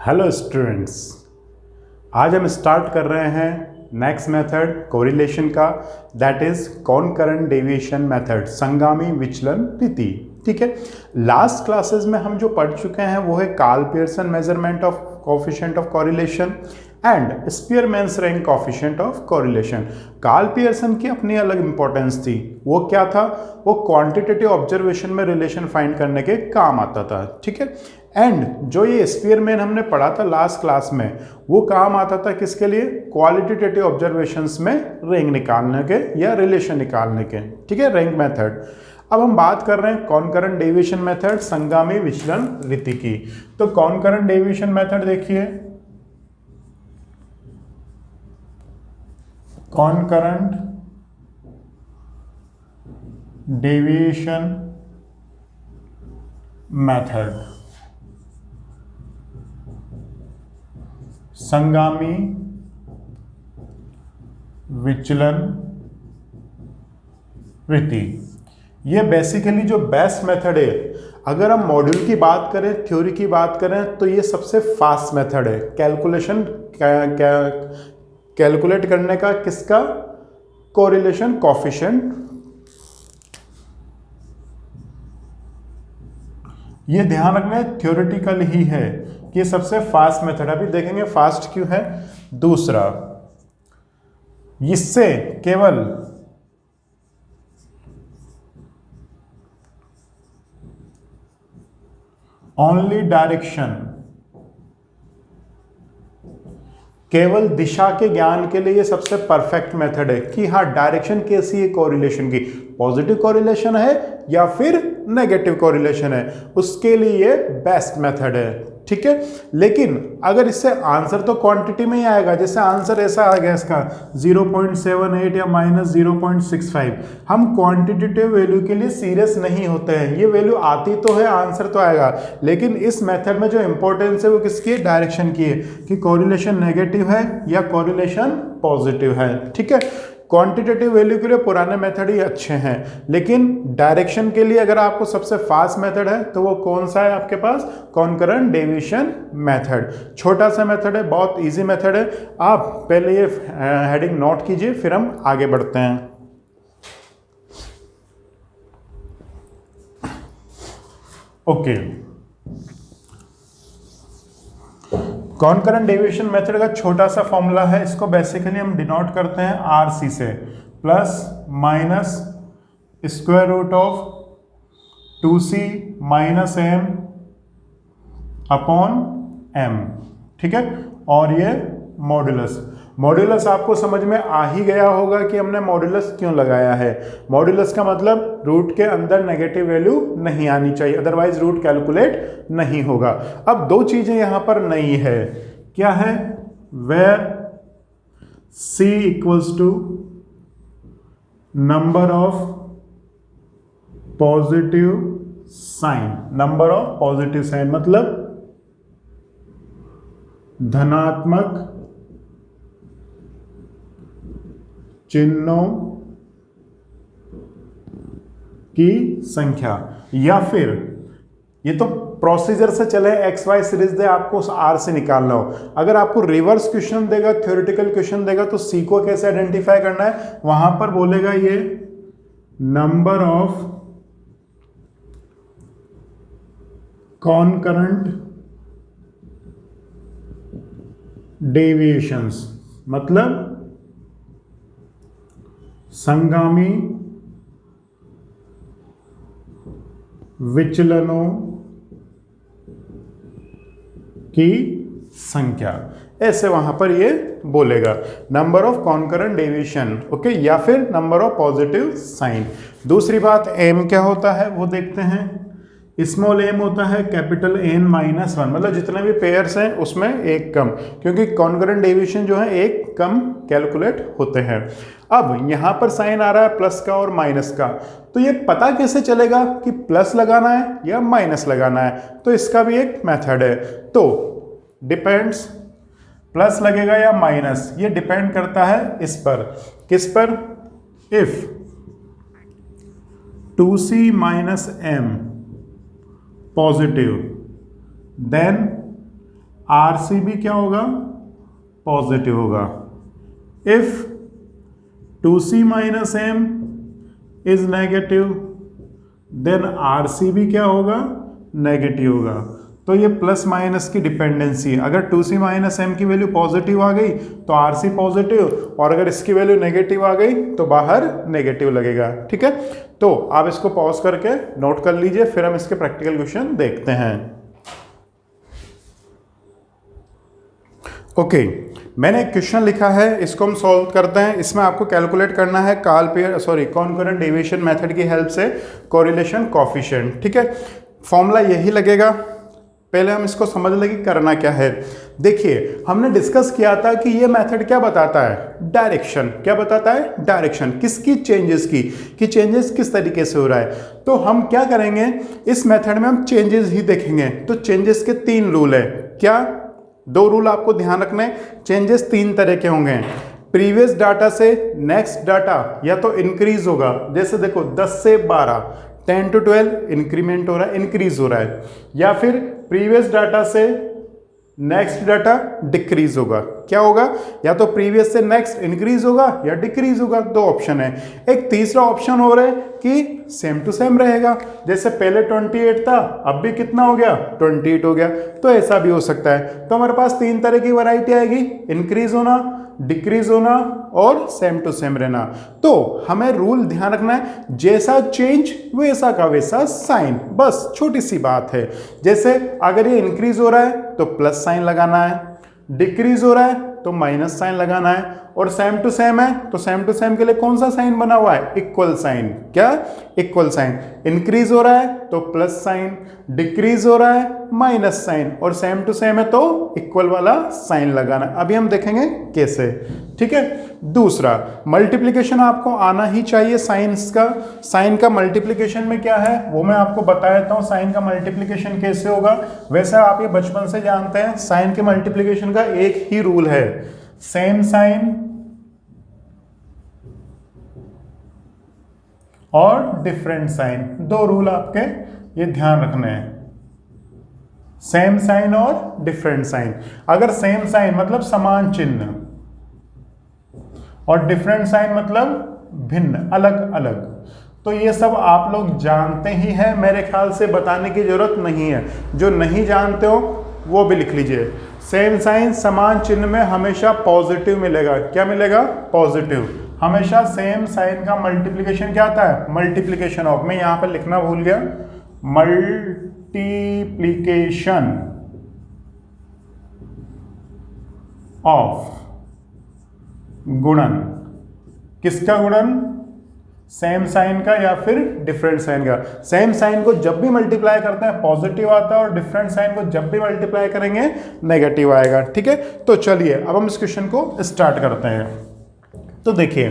Hello students, आज हम start कर रहे हैं नेक्स्ट मेथड कोरिलेशन का, that is concurrent deviation method, संगामी विचलन रीति। ठीक है, लास्ट क्लासेस में हम जो पढ़ चुके हैं वो है Karl Pearson measurement of coefficient of correlation and Spearman's rank coefficient of correlation. Karl Pearson की अपनी अलग इंपॉर्टेंस थी। वो क्या था? वो क्वांटिटेटिव ऑब्जर्वेशन में रिलेशन फाइंड करने के काम आता था। ठीक है, एंड जो ये स्पीयरमैन हमने पढ़ा था लास्ट क्लास में, वो काम आता था किसके लिए? क्वालिटेटिव ऑब्जर्वेशंस में रैंक निकालने के या रिलेशन निकालने के। ठीक है, रैंक मेथड। अब हम बात कर रहे हैं कॉनकरेंट डेविएशन मेथड, संगामी विचलन रीति की। तो कॉनकरेंट डेविएशन मेथड देखिए, कॉनकरेंट डेविएशन मेथड, संगामी विचलन रीति। ये बेसिकली जो बेस्ट मेथड है, अगर हम मॉड्यूल की बात करें, थ्योरी की बात करें, तो ये सबसे फास्ट मेथड है कैलकुलेशन कैलकुलेट करने का। किसका? Correlation coefficient. ये ध्यान रखना, थ्योरेटिकल ही है कि सबसे फास्ट मेथड। अभी देखेंगे फास्ट क्यों है। दूसरा, इससे केवल ओनली डायरेक्शन, केवल दिशा के ज्ञान के लिए ये सबसे परफेक्ट मेथड है कि हाँ, डायरेक्शन कैसी है कोरिलेशन की, पॉजिटिव कोरिलेशन है या फिर नेगेटिव कोरिलेशन है, उसके लिए ये बेस्ट मेथड है। ठीक है, लेकिन अगर इससे आंसर तो क्वांटिटी में ही आएगा। जैसे आंसर ऐसा आ गया इसका 0.78 या -0.65, हम क्वांटिटेटिव वैल्यू के लिए सीरियस नहीं होते हैं। ये वैल्यू आती तो है, आंसर तो आएगा, लेकिन इस मेथड में जो इंपॉर्टेंस है वो किसकी है? डायरेक्शन की है, कि कोरिलेशन नेगेटिव है या कोरिलेशन पॉजिटिव है। ठीक है, क्वांटिटेटिव वैल्यू के लिए पुराने मेथड ही अच्छे हैं, लेकिन डायरेक्शन के लिए अगर आपको सबसे फास्ट मेथड है तो वो कौन सा है आपके पास? कॉनकरेंट डेविएशन मेथड। छोटा सा मेथड है, बहुत इजी मेथड है। आप पहले ये हेडिंग नोट कीजिए, फिर हम आगे बढ़ते हैं। ओके, कॉनकरेंट डेविएशन मेथड का छोटा सा फॉर्मूला है, इसको बेसिकली हम डिनोट करते हैं आरसी से, plus minus square root of 2c minus m upon m। ठीक है, और ये मॉड्यूलस। मॉड्यूलस आपको समझ में आ ही गया होगा कि हमने मॉड्यूलस क्यों लगाया है। मॉड्यूलस का मतलब रूट के अंदर नेगेटिव वैल्यू नहीं आनी चाहिए, अदरवाइज रूट कैलकुलेट नहीं होगा। अब दो चीजें यहां पर नई है। क्या है? Where c equals to number of positive sign, number of positive sign मतलब धनात्मक चिन्हों की संख्या, या फिर ये तो प्रोसीजर से चले, एक्स वाई सीरीज दे, आपको उस आर से निकालना हो। अगर आपको रिवर्स क्वेश्चन देगा, थ्योरेटिकल क्वेश्चन देगा, तो सी को कैसे आइडेंटिफाई करना है? वहां पर बोलेगा ये नंबर ऑफ कॉनकरेंट डेविएशंस, मतलब संगामी विचलनों की संख्या, ऐसे वहां पर ये बोलेगा नंबर ऑफ कॉनकरेंट डेविएशन। ओके, या फिर नंबर ऑफ पॉजिटिव साइन। दूसरी बात, एम क्या होता है वो देखते हैं। स्मॉल एम होता है कैपिटल N माइनस 1, मतलब जितने भी पेयर्स हैं उसमें एक कम, क्योंकि कॉनकरेंट डेविएशन जो है एक कम कैलकुलेट होते हैं। अब यहां पर साइन आ रहा है प्लस का और माइनस का, तो ये पता कैसे चलेगा कि प्लस लगाना है या माइनस लगाना है? तो इसका भी एक मेथड है। तो डिपेंड्स, प्लस लगेगा या माइनस, ये डिपेंड करता है इस पर। किस पर? If 2c minus m positive, then RCB क्या होगा, पॉजिटिव होगा। If 2C minus M is negative then RCB क्या होगा, नेगेटिव होगा। तो ये प्लस माइनस की डिपेंडेंसी, अगर 2C माइनस M की वैल्यू पॉजिटिव आ गई तो RC पॉजिटिव, और अगर इसकी वैल्यू नेगेटिव आ गई तो बाहर नेगेटिव लगेगा। ठीक है, तो आप इसको पॉज करके नोट कर लीजिए, फिर हम इसके प्रैक्टिकल क्वेश्चन देखते हैं। ओके, मैंने एक क्वेश्चन लिखा है, इसको हम सॉल्व करते हैं। इसमें आपको कैलकुलेट करना है कॉन्करेंट डेविएशन मेथड की हेल्प से कोरिलेशन कोफिशिएंट। ठीक है, फॉर्मूला यही लगेगा। पहले हम इसको समझ लें कि करना क्या है। देखिए, हमने डिस्कस किया था कि ये मेथड क्या बताता है, डायरेक्शन। क्या बताता है, डायरेक्शन। किसकी, चेंजेस की, कि चेंजेस किस तरीके से हो रहा है। तो हम क्या करेंगे, इस मेथड में हम चेंजेस ही देखेंगे। तो चेंजेस के 3 रूल है। क्या, 2 रूल आपको ध्यान रखना है। चेंजेस 3 तरह के होंगे। प्रीवियस डाटा से नेक्स्ट डाटा या तो इंक्रीज होगा, जैसे देखो 10 से 12, 10 to 12 इंक्रीमेंट हो रहा है, इंक्रीज हो रहा है, या फिर प्रीवियस डाटा से नेक्स्ट डाटा डिक्रीज होगा। क्या होगा, या तो प्रीवियस से नेक्स्ट इंक्रीज होगा या डिक्रीज होगा। 2 ऑप्शन है। एक तीसरा ऑप्शन हो रहा है कि सेम टू सेम रहेगा, जैसे पहले 28 था, अब भी कितना हो गया, 28 हो गया। तो ऐसा भी हो सकता है। तो हमारे पास 3 तरह की वैरायटी आएगी, इंक्रीज होना, डिक्रीज होना और सेम टू सेम रहना। तो हमें रूल ध्यान रखना है, जैसा चेंज वैसा का वैसा साइन, बस छोटी सी बात है। जैसे अगर ये इंक्रीज हो रहा है तो प्लस साइन लगाना है, डिक्रीज हो रहा है तो माइनस साइन लगाना है, और सेम टू सेम है तो सेम टू सेम के लिए कौन सा साइन बना हुआ है, इक्वल साइन। क्या, इक्वल साइन। इंक्रीज हो रहा है तो प्लस साइन, डिक्रीज हो रहा है माइनस साइन, और सेम टू सेम है तो इक्वल वाला साइन लगाना। अभी हम देखेंगे कैसे। ठीक है, दूसरा, मल्टीप्लिकेशन आपको आना ही चाहिए साइंस का। साइन का मल्टीप्लिकेशन में क्या है वो मैं आपको बता देता हूँ। साइन का मल्टीप्लिकेशन कैसे होगा, वैसे आप ये बचपन से जानते हैं। साइन के मल्टीप्लिकेशन का एक ही रूल है, सेम साइन और डिफरेंट साइन। 2 रूल आपके ये ध्यान रखने हैं, सेम साइन और डिफरेंट साइन। अगर सेम साइन मतलब समान चिन्ह, और डिफरेंट साइन मतलब भिन्न, अलग अलग, तो ये सब आप लोग जानते ही हैं। मेरे ख्याल से बताने की जरूरत नहीं है। जो नहीं जानते हो वो भी लिख लीजिए। सेम साइन, समान चिन्ह में हमेशा पॉजिटिव मिलेगा। क्या मिलेगा, पॉजिटिव। हमेशा सेम साइन का मल्टीप्लिकेशन क्या आता है, मल्टीप्लिकेशन ऑफ, मैं यहां पर लिखना भूल गया, मल्टीप्लिकेशन ऑफ, गुणन। किसका गुणन, सेम साइन का या फिर डिफरेंट साइन का। सेम साइन को जब भी मल्टीप्लाई करते हैं पॉजिटिव आता है, और डिफरेंट साइन को जब भी मल्टीप्लाई करेंगे नेगेटिव आएगा। ठीक है, तो चलिए अब हम इस क्वेश्चन को स्टार्ट करते हैं। तो देखिए,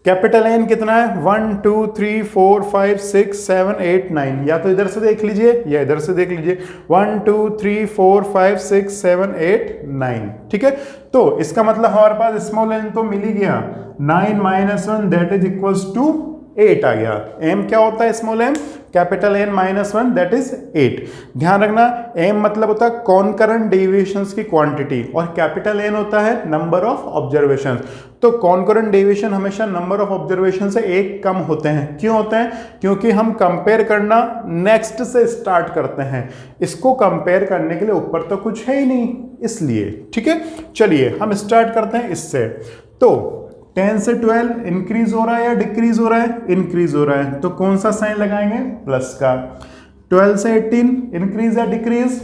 कैपिटल एन कितना है, 1 2 3 4 5 6 7 8 9, या तो इधर से देख लीजिए या इधर से देख लीजिए, 1 2 3 4 5 6 7 8 9। ठीक है, तो इसका मतलब हमारे पास स्मॉल एन तो मिल ही गया, 9 - 1 दैट इज इक्वल्स टू 8 आ गया। एम क्या होता है, small M, capital N -1 that is 8। ध्यान रखना, एम मतलब होता है कॉन्करेंट डेविएशंस की क्वांटिटी, और कैपिटल एन होता है नंबर ऑफ ऑब्जर्वेशंस। तो कॉन्करेंट डेविएशन हमेशा नंबर ऑफ ऑब्जर्वेशन से 1 कम होते हैं। क्यों होते हैं, क्योंकि हम कंपेयर करना नेक्स्ट से स्टार्ट करते हैं। इसको कंपेयर करने के लिए ऊपर तो कुछ है ही नहीं, इसलिए। ठीक है, चलिए हम स्टार्ट करते हैं इससे। तो 10 से 12 इंक्रीज हो रहा है या डिक्रीज हो रहा है, इंक्रीज हो रहा है, तो कौन सा साइन लगाएंगे, प्लस का। 12 से 18 इंक्रीज या डिक्रीज,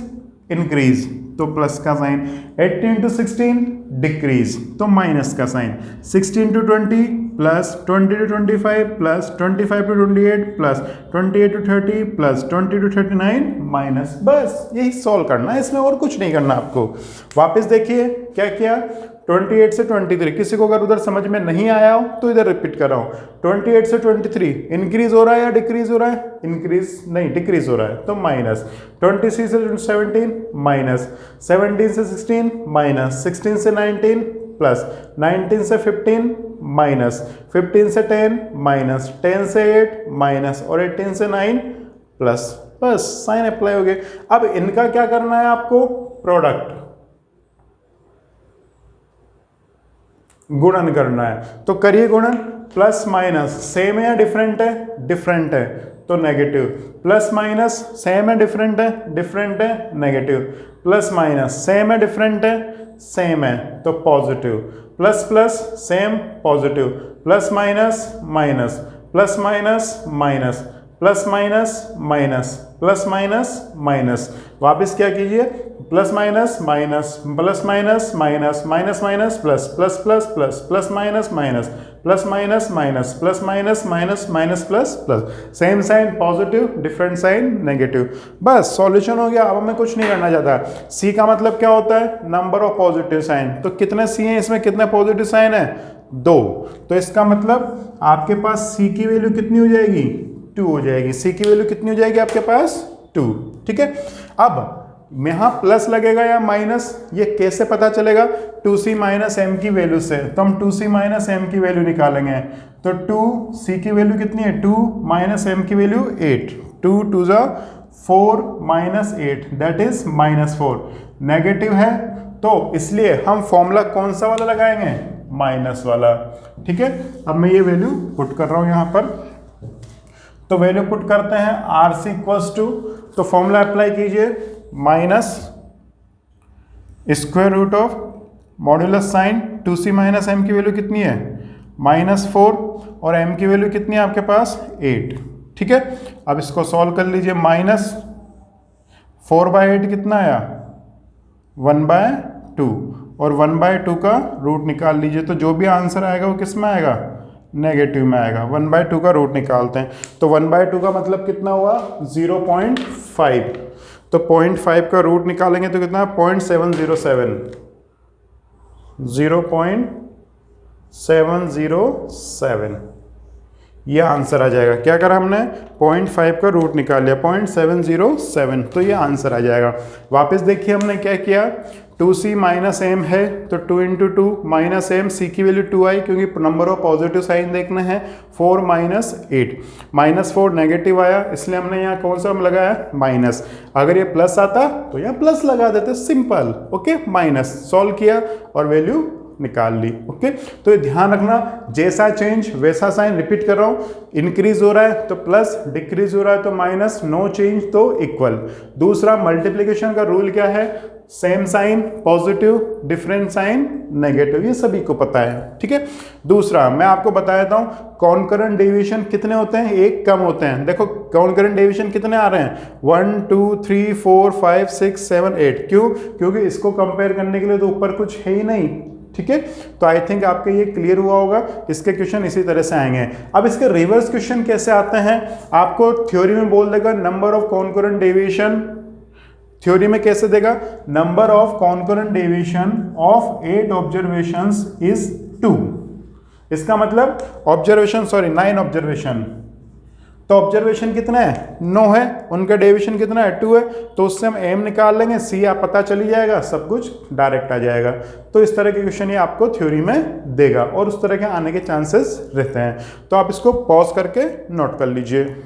इंक्रीज, तो प्लस का साइन। 18 to 16 डिक्रीज, तो माइनस का sign. 16 to 20 plus, 20 to 25 plus, 25 to 28 plus, 28 to 30 plus, 20 to 39 minus. बस यही सॉल्व करना है, इसमें और कुछ नहीं करना आपको। वापस देखिए क्या किया, 28 से 23, किसी को अगर उधर समझ में नहीं आया हो तो इधर रिपीट कर रहा हूँ। 28 से 23 इंक्रीज हो रहा है या डिक्रीज हो रहा है, इंक्रीज नहीं डिक्रीज हो रहा है, तो माइनस। 26 से 17 माइनस, 17 से 16 माइनस, 16 से 19 प्लस, 19 से 15 माइनस, 15 से 10 माइनस, 10 से 8 माइनस, और 18 से 9 प्लस। बस साइन अप्लाई हो गए। अब इनका क्या करना है आपको, प्रोडक्ट। गुणन करना है। तो करिए गुणन, प्लस माइनस सेम है या डिफरेंट है? डिफरेंट है, तो नेगेटिव। प्लस माइनस सेम है डिफरेंट है? डिफरेंट है, नेगेटिव। प्लस माइनस सेम है डिफरेंट है? सेम है, तो positive. Plus plus same, positive. Plus minus minus, plus minus minus, plus minus minus, plus minus minus. वापस क्या कीजिए, plus minus minus, plus minus minus, minus minus plus, plus plus plus, plus minus minus, plus minus minus, plus minus minus, minus plus plus. Same sign positive, different sign negative. बस solution हो गया। अब हमें कुछ नहीं करना चाहता। सी का मतलब क्या होता है? Number of positive sign. तो कितने सी हैं इसमें, कितने पॉजिटिव साइन है? 2। तो इसका मतलब आपके पास सी की वैल्यू कितनी हो जाएगी? 2 हो जाएगी। सी की वैल्यू कितनी हो जाएगी आपके पास? 2। ठीक है। अब यहाँ प्लस लगेगा या माइनस, ये कैसे पता चलेगा? 2c माइनस एम की वैल्यू से। तो हम 2c माइनस एम की वैल्यू निकालेंगे। तो 2c की वैल्यू कितनी है? 2 माइनस एम की वैल्यू 8। 2 2 जा 4 माइनस 8 दैट इज -4। नेगेटिव है तो इसलिए हम फॉर्मूला कौन सा वाला लगाएंगे? माइनस वाला। ठीक है। अब मैं ये वैल्यू पुट कर रहा हूँ यहाँ पर। तो वैल्यू पुट करते हैं आर सी इक्वल्स टू, तो फॉर्मूला अप्लाई कीजिए, minus square root of modulus sign 2c minus M की वैल्यू कितनी है? -4 और m की वैल्यू कितनी है आपके पास? 8। ठीक है। अब इसको सॉल्व कर लीजिए। -4/8 कितना आया? 1/2 और 1/2 का रूट निकाल लीजिए। तो जो भी आंसर आएगा वो किस में आएगा? नेगेटिव में आएगा। 1/2 का रूट निकालते हैं। तो 1/2 का मतलब कितना हुआ? 0.5। तो 0.5 का रूट निकालेंगे तो कितना? 0.707। 0.707 ये आंसर आ जाएगा। क्या करा हमने? 0.5 का रूट निकाल लिया, 0.707, तो ये आंसर आ जाएगा। वापस देखिए हमने क्या किया, 2c माइनस एम है तो 2 × 2 माइनस एम, सी की वैल्यू 2 आई क्योंकि नंबर ऑफ पॉजिटिव साइन देखना है। 4 माइनस 8, -4 नेगेटिव आया इसलिए हमने यहाँ कौन सा लगाया? माइनस। अगर ये प्लस आता तो यहाँ प्लस लगा देते, सिंपल। ओके, माइनस सॉल्व किया और वैल्यू निकाल ली। ओके, तो ये ध्यान रखना, जैसा चेंज वैसा साइन। रिपीट कर रहा हूँ, इंक्रीज हो रहा है तो प्लस, डिक्रीज हो रहा है तो माइनस, नो चेंज तो इक्वल। दूसरा मल्टीप्लिकेशन का रूल क्या है? Same sign positive, different sign negative, ये सभी को पता है। ठीक है। दूसरा मैं आपको बता देता हूँ, कॉन्करेंट डेविएशन कितने होते हैं? एक कम होते हैं। देखो कॉन्करेंट डेविएशन कितने आ रहे हैं? 1 2 3 4 5 6 7 8। क्यों? क्योंकि इसको कंपेयर करने के लिए तो ऊपर कुछ है ही नहीं। ठीक है। तो आई थिंक आपके ये क्लियर हुआ होगा। इसके क्वेश्चन इसी तरह से आएंगे। अब इसके रिवर्स क्वेश्चन कैसे आते हैं? आपको थ्योरी में बोल देगा number of concurrent deviation. Theory में कैसे देगा? Number of concurrent deviation of 8 observations is 2। इसका मतलब ऑब्जर्वेशन, सॉरी 9 ऑब्जर्वेशन। तो ऑब्जर्वेशन कितना है? 9 है। उनका डेविएशन कितना है? 2 है। तो उससे हम एम निकाल लेंगे, सी आप पता चली जाएगा, सब कुछ डायरेक्ट आ जाएगा। तो इस तरह के क्वेश्चन ये आपको थ्योरी में देगा और उस तरह के आने के चांसेस रहते हैं। तो आप इसको पॉज करके नोट कर लीजिए।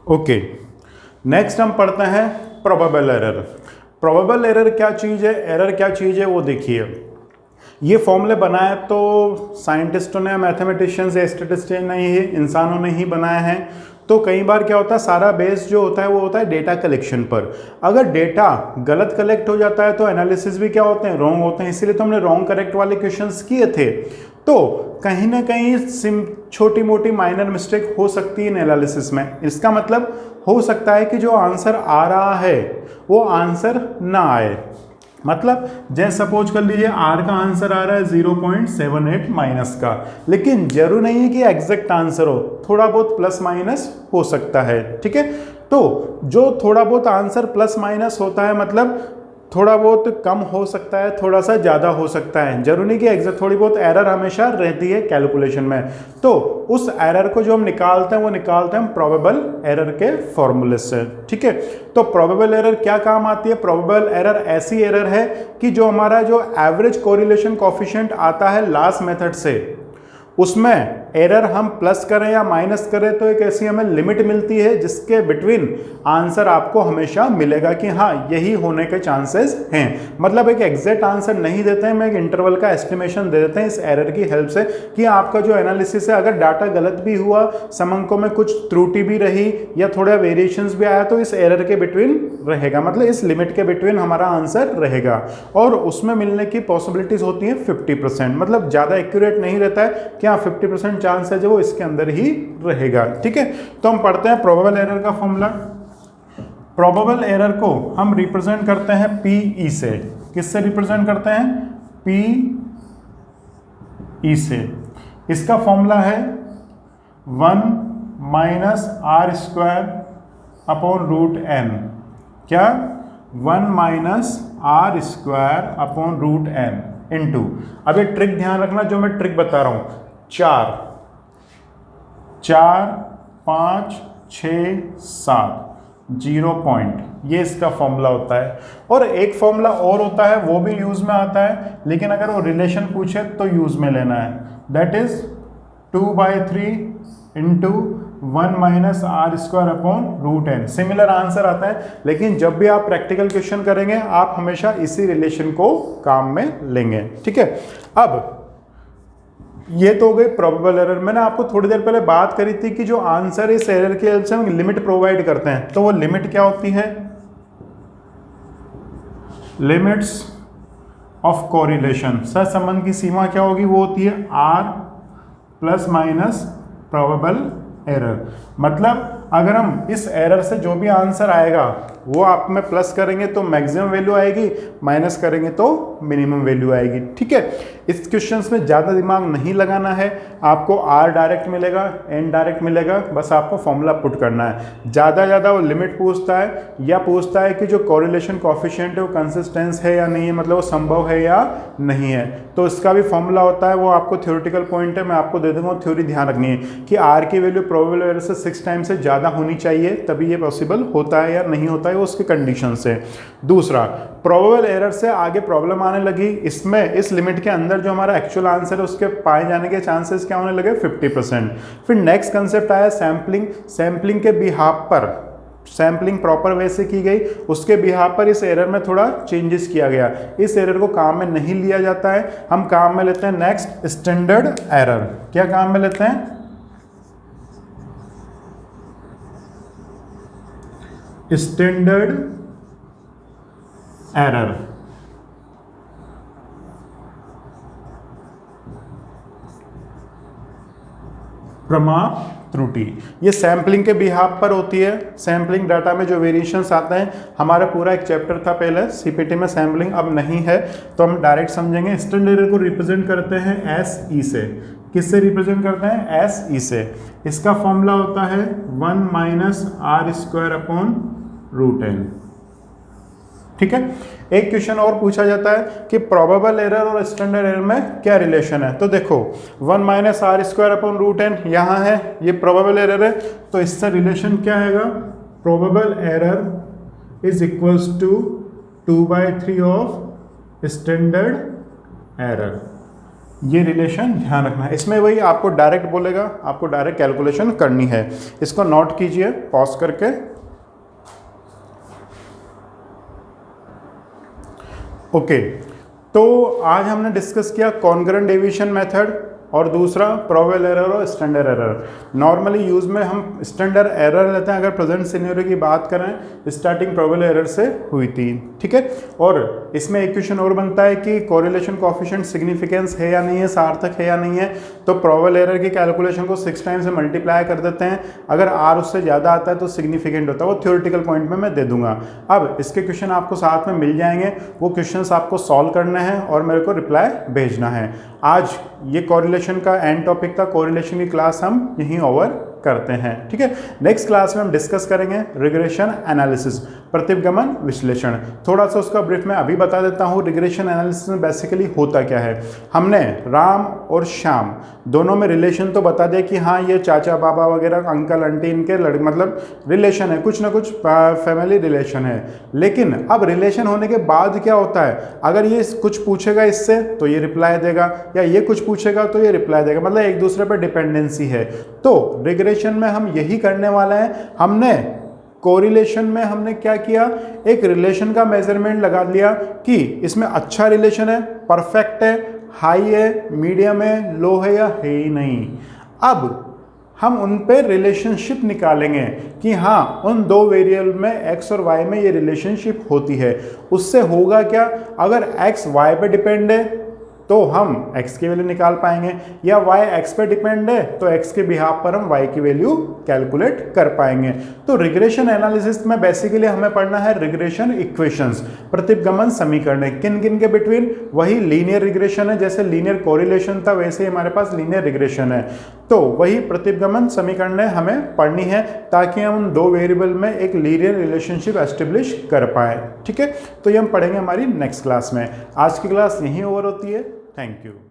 ओके, नेक्स्ट हम पढ़ते हैं प्रोबेबल एरर। प्रोबेबल एरर क्या चीज़ है, एरर क्या चीज़ है वो देखिए। ये फॉर्मूले बनाए तो साइंटिस्टों ने, मैथमेटिशियंस या स्टैटिस्टिशियन ने ही, इंसानों ने ही बनाए हैं। तो कई बार क्या होता है, सारा बेस जो होता है वो होता है डेटा कलेक्शन पर। अगर डेटा गलत कलेक्ट हो जाता है तो एनालिसिस भी क्या होते हैं? रॉन्ग होते हैं। इसीलिए तो हमने रॉन्ग करेक्ट वाले क्वेश्चंस किए थे। तो कहीं ना कहीं छोटी मोटी माइनर मिस्टेक हो सकती है एनालिसिस में। इसका मतलब हो सकता है कि जो आंसर आ रहा है वो आंसर ना आए। मतलब जैसे सपोज कर लीजिए आर का आंसर आ रहा है 0.78 माइनस का, लेकिन जरूर नहीं है कि एग्जैक्ट आंसर हो, थोड़ा बहुत प्लस माइनस हो सकता है। ठीक है। तो जो थोड़ा बहुत आंसर प्लस माइनस होता है मतलब थोड़ा बहुत कम हो सकता है, थोड़ा सा ज़्यादा हो सकता है, जरूरी नहीं कि एग्जैक्ट। थोड़ी बहुत एरर हमेशा रहती है कैलकुलेशन में। तो उस एरर को जो हम निकालते हैं वो निकालते हैं हम प्रोबेबल एरर के फॉर्मूले से। ठीक है। तो प्रोबेबल एरर क्या काम आती है? प्रोबेबल एरर ऐसी एरर है कि जो हमारा जो एवरेज कोरिलेशन कोफिशिएंट आता है लास्ट मेथड से, उसमें एरर हम प्लस करें या माइनस करें तो एक ऐसी हमें लिमिट मिलती है जिसके बिटवीन आंसर आपको हमेशा मिलेगा कि हाँ यही होने के चांसेस हैं। मतलब एक एग्जैक्ट आंसर नहीं देते हैं, मैं एक इंटरवल का एस्टिमेशन दे देते हैं इस एरर की हेल्प से कि आपका जो एनालिसिस है अगर डाटा गलत भी हुआ, सम अंकों में कुछ त्रुटि भी रही या थोड़ा वेरिएशंस भी आया तो इस एरर के बिटवीन रहेगा, मतलब इस लिमिट के बिटवीन हमारा आंसर रहेगा। और उसमें मिलने की पॉसिबिलिटीज होती है 50%, मतलब ज़्यादा एक्यूरेट नहीं रहता है कि हाँ 50% चांस है जो वो इसके अंदर ही रहेगा। ठीक है, तो हम पढ़ते हैं प्रोबेबल एरर का फॉर्मूला। प्रोबेबल एरर को हम रिप्रेजेंट करते हैं PE से। किससे रिप्रेजेंट करते हैं? PE से। इसका फॉर्मूला है 1 minus R square upon root N. क्या? 1 minus R square upon root N into, अब ये ट्रिक ध्यान रखना जो मैं ट्रिक बता रहा हूं, 4 5 6 7 0 पॉइंट, ये इसका फॉर्मूला होता है। और एक फॉर्मूला और होता है वो भी यूज में आता है, लेकिन अगर वो रिलेशन पूछे तो यूज में लेना है, that is 2/3 into 1 minus R square upon root N. Similar answer आता है, लेकिन जब भी आप प्रैक्टिकल क्वेश्चन करेंगे आप हमेशा इसी रिलेशन को काम में लेंगे। ठीक है, अब ये तो हो गई प्रोबेबल एरर। मैंने आपको थोड़ी देर पहले बात करी थी कि जो आंसर इस एरर की हेल्प से हम लिमिट प्रोवाइड करते हैं, तो वो लिमिट क्या होती है? लिमिट्स ऑफ कोरिलेशन, सहसंबंध की सीमा क्या होगी? वो होती है r plus minus probable error. मतलब अगर हम इस एरर से जो भी आंसर आएगा वो आप में प्लस करेंगे तो मैक्सिमम वैल्यू आएगी, माइनस करेंगे तो मिनिमम वैल्यू आएगी। ठीक है, इस क्वेश्चंस में ज़्यादा दिमाग नहीं लगाना है, आपको आर डायरेक्ट मिलेगा, एन डायरेक्ट मिलेगा, बस आपको फॉर्मूला पुट करना है। ज़्यादा वो लिमिट पूछता है या पूछता है कि जो कोरिलेशन कोएफिशिएंट है वो कंसिस्टेंस है या नहीं है, मतलब वो संभव है या नहीं है, तो इसका भी फॉर्मूला होता है, वो आपको थ्योरेटिकल पॉइंट है, मैं आपको दे दूंगा। थ्योरी ध्यान रखनी है कि आर की वैल्यू प्रोबेबल एरर से 6 टाइम से ज़्यादा होनी चाहिए, तभी ये पॉसिबल होता है या नहीं होता है, वो उसके कंडीशन से। दूसरा, प्रोबेबल एरर से आगे प्रॉब्लम आने लगी, इसमें इस लिमिट के अंदर जो हमारा एक्चुअल आंसर है उसके पाए जाने के चांसेस क्या होने लगे? 50%। फिर नेक्स्ट कंसेप्ट आया सैम्पलिंग। सैम्पलिंग के बिहाफ पर, सैम्पलिंग प्रॉपर वे से की गई, उसके बिहाफ पर इस एरर में थोड़ा चेंजेस किया गया। इस एरर को काम में नहीं लिया जाता है, हम काम में लेते हैं नेक्स्ट स्टैंडर्ड एरर। क्या काम में लेते हैं? Standard error. प्रमाप त्रुटि, ये सैम्पलिंग के बिहाफ पर होती है। सैम्पलिंग डाटा में जो वेरिएशंस आते हैं, हमारा पूरा एक चैप्टर था पहले सीपीटी में, सैम्पलिंग अब नहीं है तो हम डायरेक्ट समझेंगे। स्टैंडर्ड एरर को रिप्रेजेंट करते हैं SE से। किससे रिप्रेजेंट करते हैं? SE से। इसका फॉर्मूला होता है 1 minus R square upon root N. ठीक है, एक क्वेश्चन और पूछा जाता है कि प्रोबेबल एरर और स्टैंडर्ड एरर में क्या रिलेशन है। तो देखो 1 minus R square upon root N यहाँ है, ये प्रोबेबल एरर है, तो इससे रिलेशन क्या हैगा? Probable error is equals to 2/3 of standard error. ये रिलेशन ध्यान रखना है। इसमें वही आपको डायरेक्ट बोलेगा, आपको डायरेक्ट कैलकुलेशन करनी है। इसको नोट कीजिए पॉज करके। ओके, तो आज हमने डिस्कस किया कॉन्करेंट डेविएशन मेथड और दूसरा प्रोबेबल एरर और स्टैंडर्ड एरर। नॉर्मली यूज में हम स्टैंडर्ड एरर लेते हैं अगर प्रेजेंट सिनेरियो की बात करें, स्टार्टिंग प्रोबेबल एरर से हुई थी। ठीक है, और इसमें एक क्वेश्चन और बनता है कि कोरिलेशन कोएफिशिएंट सिग्निफिकेंस है या नहीं है, सार्थक है या नहीं है, तो प्रोबेबल एरर की कैलकुलेशन को 6 टाइम से मल्टीप्लाई कर देते हैं। अगर आर उससे ज़्यादा आता है तो सिग्निफिकेंट होता है, वो थ्योरेटिकल पॉइंट में मैं दे दूंगा। अब इसके क्वेश्चन आपको साथ में मिल जाएंगे, वो क्वेश्चन आपको सॉल्व करने हैं और मेरे को रिप्लाई भेजना है। आज ये कोरिलेशन का एंड टॉपिक था, कोरिलेशन की क्लास हम यहीं ओवर करते हैं। ठीक है, नेक्स्ट क्लास में हम डिस्कस करेंगे रिग्रेशन एनालिसिस। प्रतिगमन विश्लेषण। थोड़ा सा उसका ब्रीफ में अभी बता देता हूँ। रिग्रेशन एनालिसिस में बेसिकली होता क्या है, हमने राम और श्याम दोनों में रिलेशन तो बता दिया कि हाँ ये चाचा बाबा वगैरह अंकल आंटी इनके मतलब रिलेशन है, कुछ ना कुछ फैमिली रिलेशन है। लेकिन अब रिलेशन होने के बाद क्या होता है, अगर ये कुछ पूछेगा इससे तो ये रिप्लाई देगा, या ये कुछ पूछेगा तो ये रिप्लाई देगा, मतलब एक दूसरे पर डिपेंडेंसी है। तो रिग्रेशन में हम यही करने वाले हैं। हमने कोरिलेशन में हमने क्या किया, एक रिलेशन का मेजरमेंट लगा लिया कि इसमें अच्छा रिलेशन है, परफेक्ट है, हाई है, मीडियम है, लो है या है ही नहीं। अब हम उन पे रिलेशनशिप निकालेंगे कि हाँ उन दो वेरिएबल में x और y में ये रिलेशनशिप होती है। उससे होगा क्या, अगर x y पे डिपेंड है तो हम x की वैल्यू निकाल पाएंगे, या y x पे डिपेंड है तो x के बिहाफ पर हम y की वैल्यू कैलकुलेट कर पाएंगे। तो रिग्रेशन एनालिसिस में बेसिकली हमें पढ़ना है रिग्रेशन इक्वेशंस, प्रतिगमन समीकरण। किन किन के बिटवीन, वही लीनियर रिग्रेशन है, जैसे लीनियर कोरिलेशन था वैसे ही हमारे पास लीनियर रिग्रेशन है। तो वही प्रतिगमन समीकरण हमें पढ़नी है ताकि हम उन दो वेरिएबल में एक लीनियर रिलेशनशिप एस्टेब्लिश कर पाए। ठीक है, तो ये हम पढ़ेंगे हमारी नेक्स्ट क्लास में। आज की क्लास यहीं ओवर होती है। Thank you.